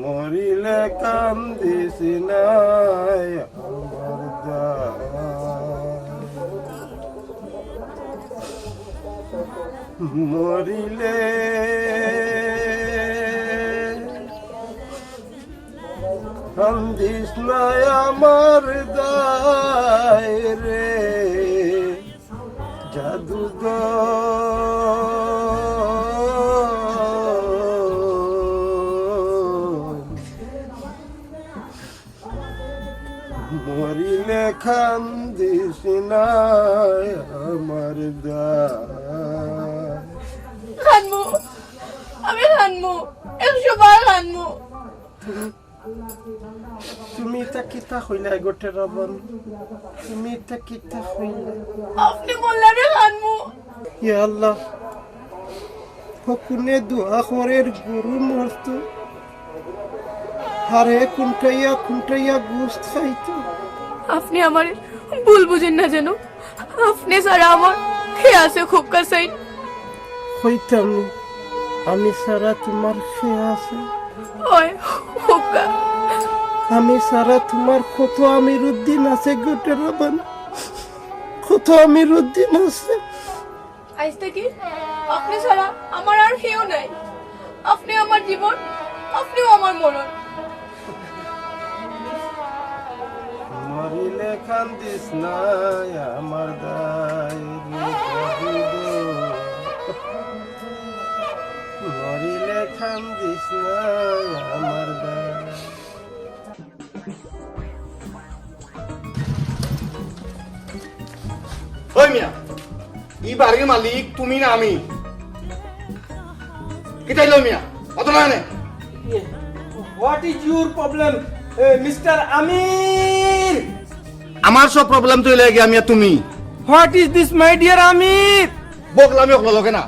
মরিলে কান্দিস না আমার দায় মরিলে কান্দিস না আমার দায় রে জাদুঘর মরিলে কান্দিস না আমার দায়। খানমু আমি খানমু 100 বার খানমু। তুমি তা কিতা হইলা গোটে রবন, তুমি তা কিতা হইলা? আপনি বললে আমি খানমু। ইয়া আল্লাহ, হকুনে দোয়া করের গুরু মরত, হারে কুন্টাইয়া গুস্ত খাইতো। আপনি আমার ভুল বুঝেন না যেন, আপনি সারা আমার খেয়ে আছে খুব কাছে। হইতাম আমি সারা তোমার খেয়ে আছে, ওই হুক্কা আমি সারা তোমার কত আমিরুদ্দিন আছে গোটে রবন, কত আমিরুদ্দিন আছে। আজ থেকে আপনি ছাড়া আমার আর কেউ নাই। আপনি আমার জীবন, আপনিও আমার মরণ। মরিলে কান্দিস না আমার দায় রে জাদুঘর, মরিলে কান্দিস না আমার দায়। ওই মিয়া, এই বাড়ির মালিক তুমি না আমি? কি চাইলো মিয়া? অত না নে। What is your problem mister Amir? আমার সব প্রবলেম তো লাগে আমি আর তুমি। What is this my dear Amir? বকলামি লগে না,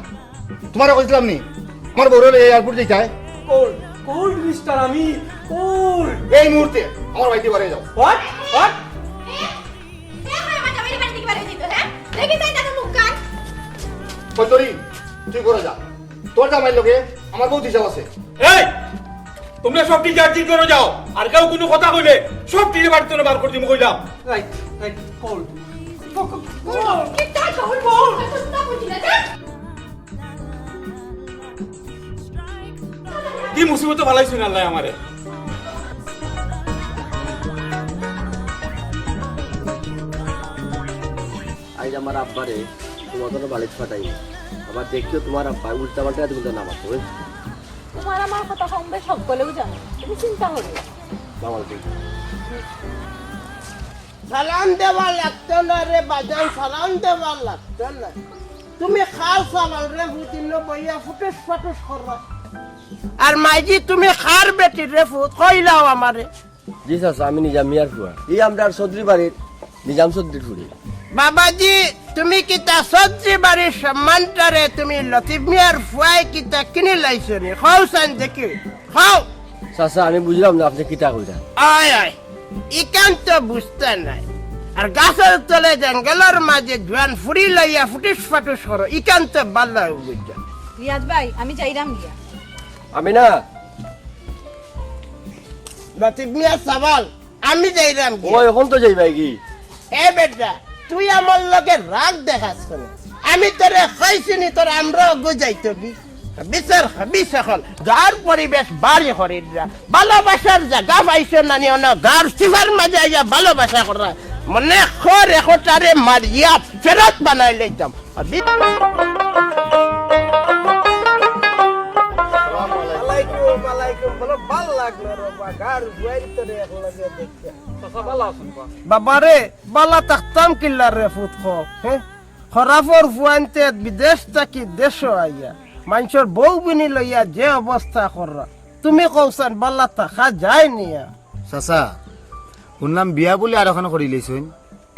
তোমার কইছিলাম নি আমার বড় এয়ারপোর্ট যাই cold cold mister Amir, cold. এই মুহূর্তে আমার বাড়িতে বাড়ি যাও। What what? কইতরি তুই করে যা, তোর জামাই লগে আমার বহুত হিসাব আছে। এই তোমরা সব টিচার ঠিক করে যাও, আর কেউ কোনো কথা কইলে সব টিরে বাড়িতে বার করে দিমু কইলাম। Right right, cold. কি মুসিবত ভালাইছুন আল্লাহ আমারে। আজ আমার আব্বারে তোমার কোনো বালিশ ফাটাই, আবার দেখছো তোমার আব্বা উল্টা পাল্টা তুমি তো নামাতো। তোমার আমার কথা কম বেশ সকলেও জানো, তুমি চিন্তা করো না। মামাল তুই সালাম দেওয়ার লাগতো না রে বাজান, সালাম দেওয়ার লাগতো না। তুমি খাল সালাম রে ফুটিল বইয়া ফুটুস ফাটুস করা। আর মাইজি তুমি খার বেটি রে ফুট কইলাও আমারে। জি চাচা, আমি নিজাম মিয়ার ফুয়া, এই আমরা চৌধুরী বাড়ির নিজাম চৌধুরীর ফুড়ি। বাবাজি তুমি কিতা সজ্জি বাড়ির সম্মানটারে তুমি লতিফ মিয়ার ফুয়াই কিতা কিনে লাইছো নি? খাও সান দেখি খাও। চাচা আমি বুঝলাম না আপনি কিতা কইরা। আয় আয়, ইকান তো বুঝতে নাই। আর গাছের তলে জঙ্গলের মাঝে জোয়ান ফুরি লইয়া ফুটিস ফাটুস করো, ইকান তো বাল্লা বুঝা। রিয়াজ ভাই আমি যাইরাম গিয়া। আমি না লতিফ মিয়া সাবাল, আমি যাইরাম ও এখন তো যাইবাই কি? এ বেটা তুই আমার লগে রাগ দেখাস কেন? আমি তোরে খাইছিনি, তোর আমরাও গুজাইতো কি বিচার হাবিস এখন গার পরিবেশ বাড়ি হরিরা ভালোবাসার জায়গা পাইছো নানি অন গার সিভার মাঝে আইয়া ভালোবাসা করা মনে খর এখটারে মারিয়া ফেরত বানাই লইতাম। বাবারে বালা থাকতাম কিল্লার রে ফুট খরাফর ফুয়ান্তে বিদেশ থাকি দেশ আইয়া মানুষের বউ বিনি লইয়া যে অবস্থা করা, তুমি কৌসান বালা থাকা যায় নিয়া। চাচা শুনলাম বিয়া বলে আর এখন করে লইছুন।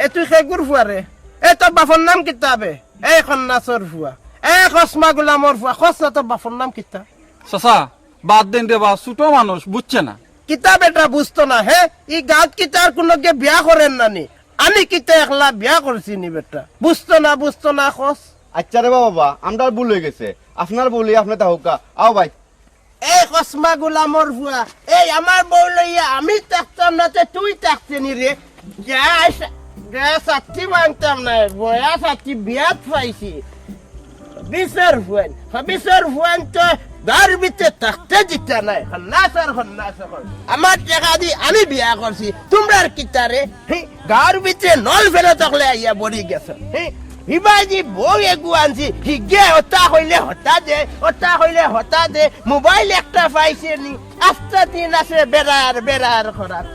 এ তুই খেগুর ফুয়ারে, এ তোর বাপর নাম কিতাবে? এই খন্নাসর ফুয়া, এ খসমা গুলামর ফুয়া, খসনা তোর বাপর নাম কিতা? চাচা বাদ দেন রে বা, ছোট মানুষ বুঝছে না। কিতাব এটা বুঝতো না হে? ই গাঁত কিতার কোনো কে বিয়া করেন নানি? আমি কিতা একলা বিয়া করছি নি বেটা? বুঝতো না খস। আচ্ছা রে বাবা, আমরা ভুল হয়ে গেছে, আপনার বলি আপনি তা হোকা। আও ভাই এই খসমা গুলামর ফুয়া, এই আমার বউ লইয়া আমি থাকতাম না তে তুই থাকতে নি রে? সাথী মানতাম না, বয়া সাথী বিয়াত পাইছি। হাবিসের ফুয়েন তো গার ভিতরে থাকতে দিতে নাই হন্নাসর আমার টাকা দি আমি বিয়া করছি তোমরা কিতারে গার ভিতরে নল ফেলে থাকলে আইয়া বড়ি গেছে হিবাজি বউ এগু আনছি হিগে হতা হইলে হতা দে মোবাইল একটা পাইছে নি আস্তে দিন আছে বেড়ার খরাত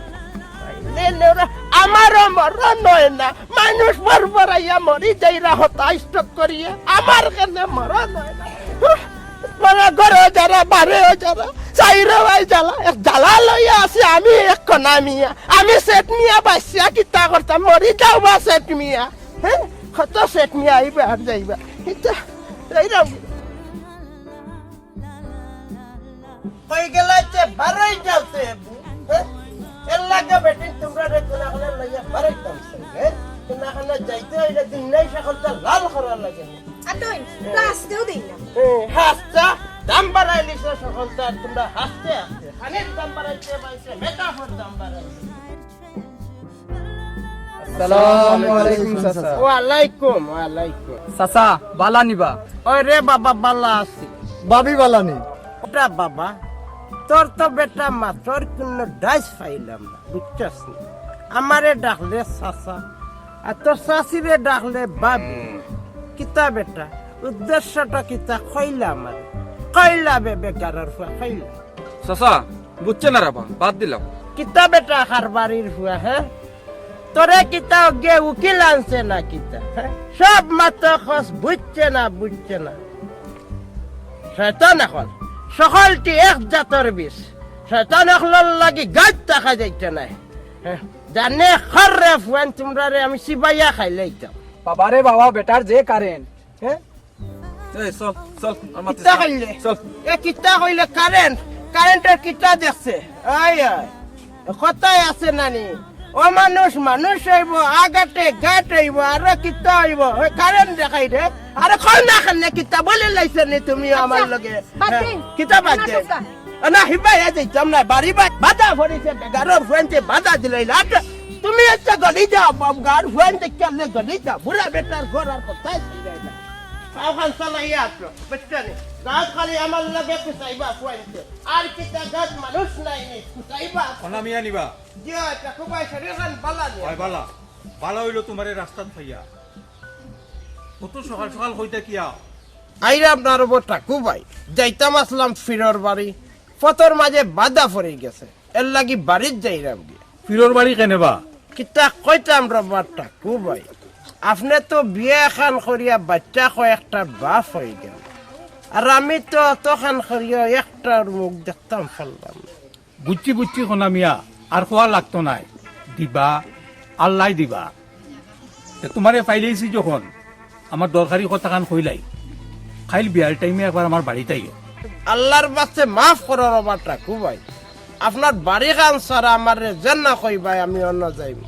আমারও মরণ নয় না মানুষ বরবরাইয়া মরি যাইরা হতা স্টক করিয়া আমার কেন মরণ হয় না ঘরে যারা বারেও যারা চাইরা ভাই জ্বালা লইয়া আছে আমি এক কনা মিয়া আমি সেট মিয়া বাচ্চা কিতা করতাম মরি যাও বা সেট মিয়া হ্যাঁ কত সেট মিয়া আইবা আর যাইবা কিন্তু এইরকম কই গেলাইতে বারোই যাওতে হ্যাঁ এর লাগে বেটি তোমরা রে কোনা কোনা লইয়া বারোই যাওছে হ্যাঁ কোনা কোনা যাইতে হইলে দিন নাই সকলটা লাল করা লাগে আতই ক্লাস দেও দেই না হাসতা দাম বাড়াইলিছে সকলটা তোমরা হাসতে খানের দাম বাড়াইতে পাইছে মেটাফোর দাম বাড়াইছে আসসালামু আলাইকুম চাচা ওয়ালাইকুম চাচা বালা নিবা ওই রে বাবা বালা আছে বাবি বালানি ওটা বাবা তোর তো বেটা মাত্র কোনো ডাইস পাইলাম না বুঝছস না আমারে ডাকলে চাচা আর তোর চাচিরে ডাকলে বাবি কিতা বেটা উদ্দেশ্যটা কিতা কইলা আমার কইলা বেকারের ফুয়া কইলা চাচা বুঝছে না রাবা বাদ দিলাম কিতা বেটা খারবারির ফুয়া হ্যাঁ তোরে কিতা গে উকিল আনছে না কিতা হ্যাঁ সব মাত্র খস বুঝছে না শয়তান এখন সকলটি এক জাতর বিষ শয়তান এখন লাগি গাছ দেখা যাইতে নাই হ্যাঁ জানে খররে ফুয়ান তোমরা রে আমি সিবাইয়া খাইলাইতাম বাবারে বাবা বেটার যে কারেন্ট হ্যাঁ এই চল চল কিতা কইলে এ কিতা কইলে কারেন্টের কিতা দেখছে আয় কথাই আছে নানি ও মানুষ হইব আগাতে গাট হইব আর কিতা হইব কারেন্ট দেখাই দে আরে কল না খানে কিতা বলে লাইছে নি তুমি আমার লগে কিতা বাদ দে না হিবাই যাইতাম না বাড়ি বাধা ভরিছে বেগারর ফুয়েন্টে বাধা দিলাইলা তুমি একটা গলি যাও গার ফুয়েন্টে কেলে গলি যাও বুড়া বেটার ঘর আর কোথায় যাই না আওখান চালাইয়া আসলো বুঝছেন গাছ খালি আমার লগে পুষাইবা ফুয়েন্টে আর কিতা গাছ মানুষ নাই নি পুষাইবা কোনা মিয়া নিবা দিয়া এটা খুবাই শরীরখান বালা দিয়া হয় বালা হইলো তোমারে রাস্তাত ফাইয়া কত সকাল হইতা কিয়া আইরা আপনার ওটা খুবাই যাইতাম আসলাম ফিরর বাড়ি ফতর মাঝে বাধা পড়ে গেছে এর লাগি বাড়ির যাইরাম গিয়া ফিরোর বাড়ি কেনেবা কিতা কইতাম রবারটা খুবাই আপনি তো বিয়ে খান করিয়া বাচ্চা কয়েকটা বাপ হয়ে গেল আর আমি তো অতখান করিয়া একটার মুখ দেখতাম ফেললাম বুঝছি কোনা মিয়া আর খোয়া লাগতো নাই দিবা আল্লাহ দিবা তোমারে পাইলেছি যখন আমার দরকারি কথা খান কইলাই খাইল বিয়ার টাইমে একবার আমার বাড়িতে আইও আল্লাহর বাস্তে মাফ করো রবারটা খুবাই আপনার বাড়ি খান সারা আমার যেন না কইবাই আমি অন্য যাইব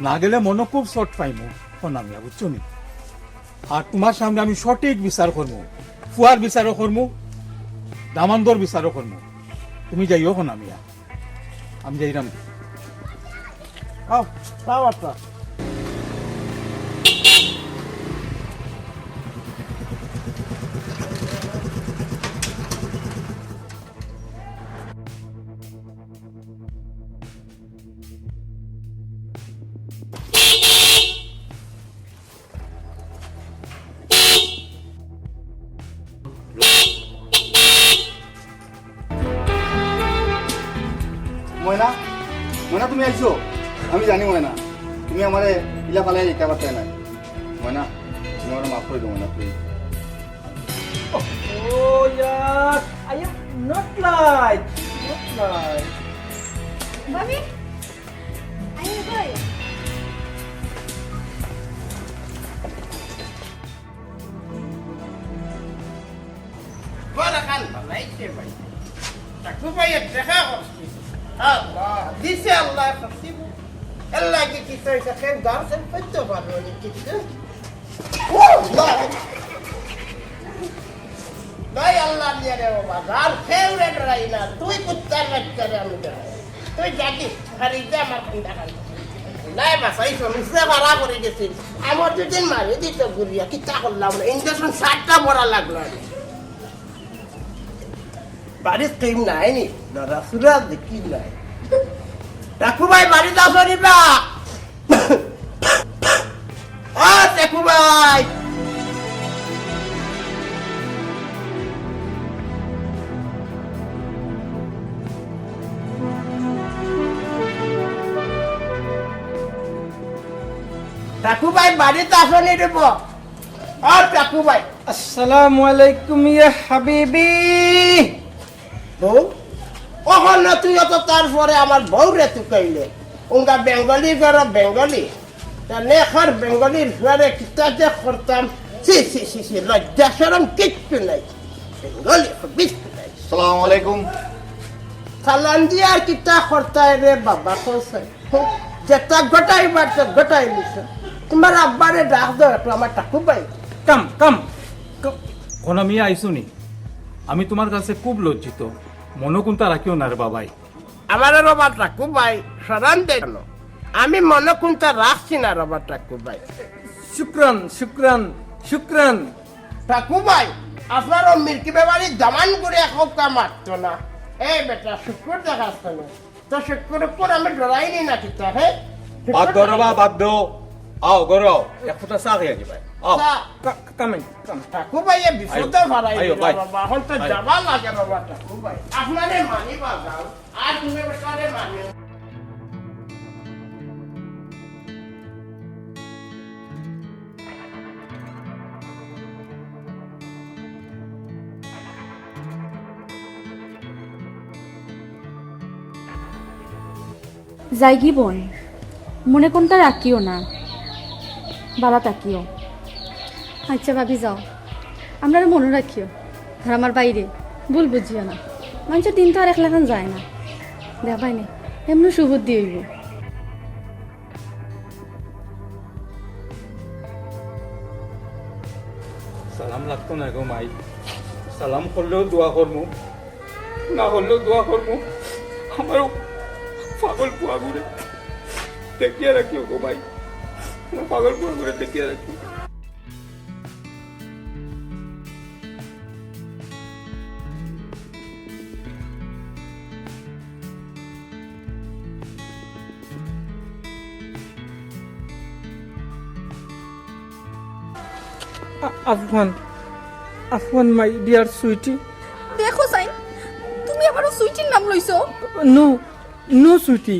না গেলে মনে খুব শর্ট পাইমু কোনা মিয়া বুঝছো নি আর তোমার সামনে আমি সঠিক বিচার করবো ফুয়ার বিচারও করবো দামান্দর বিচারও করবো তুমি যাইও কোনা মিয়া আমি যাইরাম পাওয়াটা ময়না তুমি আইছো আমি জানি ময়না তুমি আমারে ইলা ফালে এটা পারতে নাই ময়না তুমি আমার মাফ করে দাও ময়না please Oh yeah, I am not like. Mami, ayo boy. Barakan balaite bay. Takubay দেখা করছি আল্লাহ দিছে আল্লাহ খসিব আল্লাহ কি কিছু সে গার্সেন পড়তে পারলো নি কিছু ও আল্লাহ নাই আল্লাহ নিয়ে রে বাবা আর ফেভারিট রাইনা তুই কুত্তার বাচ্চা রে আমি তুই জাতি হারিজা আমার খান্দা খান নাই বাসাই সমস্যা ভাড়া করে গেছি আমার দুদিন মারি দিত ঘুরিয়া কিতা করলাম না ইঞ্জেকশন 7টা মরা লাগলো আর বাড়ির টিম নাই নি দাদা সুরাজ দেখি নাই টাকু ভাই বাড়িতে আসো নিবা ও টাকু ভাই টাকু ভাই বাড়িতে আসো নি দেব ও টাকু ভাই আসসালামু আলাইকুম ইয়া হাবিবি বউ ওখান না তুই তো তারপরে আমার বউ রে তুই কইলে উঙ্গা বেঙ্গলি গর বেঙ্গলি তা নেখার বেঙ্গলির ঘরে কিতা যে করতাম সি লজ্জা শরম কিচ্ছু নাই বেঙ্গলি বিস্তু নাই আসসালামু আলাইকুম সালাম দিয়ে আর কিতা করতাই রে বাবা কইছে যেটা গোটাইবার তো গোটাই নিছে তোমার আব্বারে ডাক দাও একটু আমার টাকু ভাই কাম কাম কোন আমি আইসু নি আমি তোমার কাছে খুব লজ্জিত মনে কোনটা রাখিও না রে বাবাই আমার রবা টাকু ভাই সরান দেন আমি মনে কোনটা রাখছি না রবা টাকু ভাই শুক্রান শুক্রান শুক্রান টাকু ভাই আপনারও মিল্কি বেবারি দামান করে হোক মারতো না এই বেটা শুক্র দেখাচ্ছ না তো শুক্র উপর আমি ডরাইনি না কিতা হে বাদ দো রে বাদ দো আও গরো এক ফুটা চা খেয়ে যাবে আও কামিং কাম টাকু ভাই এ বিপদে ফারাই আইও, ভাই। বাবা এখন তো যাবা লাগে বাবা টাকু ভাই আপনারে মানিবা যাও আর তুমি বেটারে মানি যাইগি বোন মনে কোনটা রাখিও না বালা তাকিও আচ্ছা ভাবি যাও আমরা মনে রাখিও আর আমার বাইরে ভুল বুঝিও না মানুষের দিন তো আর একলাখান যায় না দেখাই নে এমনি সুবুদ্ধি হইব সালাম লাগতো না গো মাই সালাম করলেও দোয়া করবো না করলেও দোয়া করবো আমার পাগল পুয়া ঘুরে দেখিয়ে রাখিও গো ভাই পাগল পুয়া ঘুরে দেখিয়ে রাখিও আফগান আফগান মাই ডিয়ার সুইটি দেখো সাই তুমি আবারও সুইটির নাম লইছো no no sweety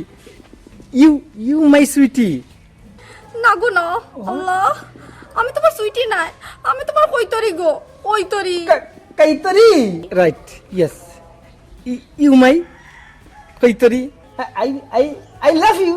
you my sweety না গো না আল্লাহ আমি তোমার সুইটি না আমি তোমার কইতরি গো কইতরি কাইতরি রাইট ইয়েস ইউ মাই কাইতরি আই লাভ ইউ